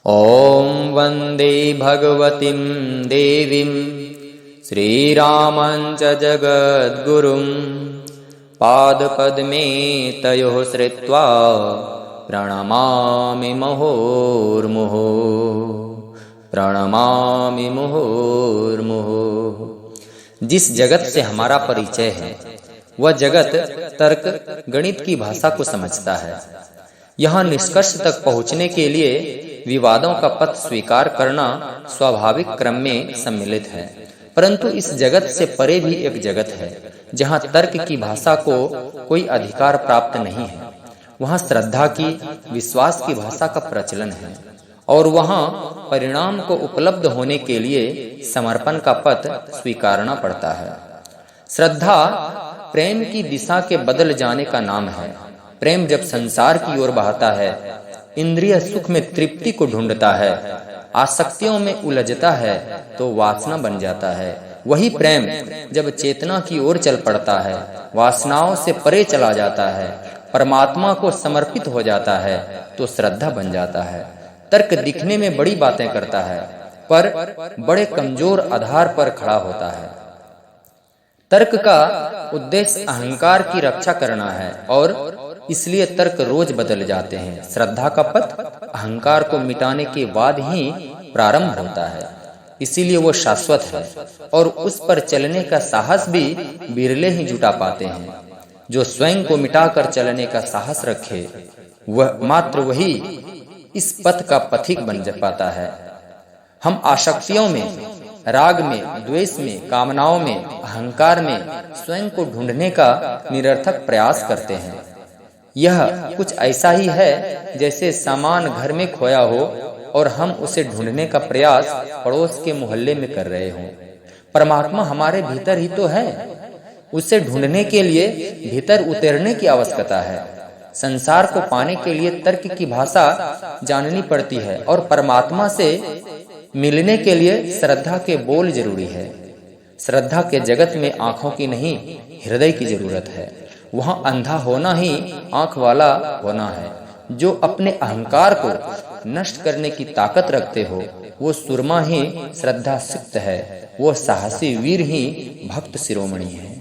ॐ वन्दे भगवतीं देवीं श्रीरामं च जगद्गुरुं पादपद्मे तयोः श्रित्वा प्रणमामि मुहुर्मुहुः प्रणमामि मुहुर्मुहुः। जिस जगत से हमारा परिचय है वह जगत तर्क गणित की भाषा को समझता है। यहाँ निष्कर्ष तक पहुँचने के लिए विवादों का पथ स्वीकार करना स्वाभाविक क्रम में सम्मिलित है, परंतु इस जगत से परे भी एक जगत है जहाँ तर्क की भाषा को कोई अधिकार प्राप्त नहीं है। वहाँ श्रद्धा की, विश्वास की भाषा का प्रचलन है और वहाँ परिणाम को उपलब्ध होने के लिए समर्पण का पथ स्वीकारना पड़ता है। श्रद्धा प्रेम की दिशा के बदल जाने का नाम है। प्रेम जब संसार की ओर बहता है, इंद्रिय सुख में तृप्ति को ढूंढता है, आसक्तियों में उलझता है तो वासना बन जाता है। वही प्रेम जब चेतना की ओर चल पड़ता है, वासनाओं से परे चला जाता है, परमात्मा को समर्पित हो जाता है तो श्रद्धा बन जाता है। तर्क दिखने में बड़ी बातें करता है पर बड़े कमजोर आधार पर खड़ा होता है। तर्क का उद्देश्य अहंकार की रक्षा करना है और इसलिए तर्क रोज बदल जाते हैं। श्रद्धा का पथ अहंकार को मिटाने के बाद ही प्रारंभ होता है, इसीलिए वो शाश्वत है और उस पर चलने का साहस भी बिरले ही जुटा पाते हैं। जो स्वयं को मिटाकर चलने का साहस रखे वह मात्र वही इस पथ का पथिक बन पाता है। हम आसक्तियों में, राग में, द्वेष में, कामनाओं में, अहंकार में स्वयं को ढूंढने का निरर्थक प्रयास करते हैं। यह कुछ ऐसा ही है जैसे सामान घर में खोया हो और हम उसे ढूंढने का प्रयास पड़ोस के मोहल्ले में कर रहे हों। परमात्मा हमारे भीतर ही तो है, उसे ढूंढने के लिए भीतर उतरने की आवश्यकता है। संसार को पाने के लिए तर्क की भाषा जाननी पड़ती है और परमात्मा से मिलने के लिए श्रद्धा के बोल जरूरी है। श्रद्धा के जगत में आंखों की नहीं, हृदय की जरूरत है। वहाँ अंधा होना ही आंख वाला होना है। जो अपने अहंकार को नष्ट करने की ताकत रखते हो वो सुरमा ही श्रद्धा सिक्त है, वो साहसी वीर ही भक्त शिरोमणि है।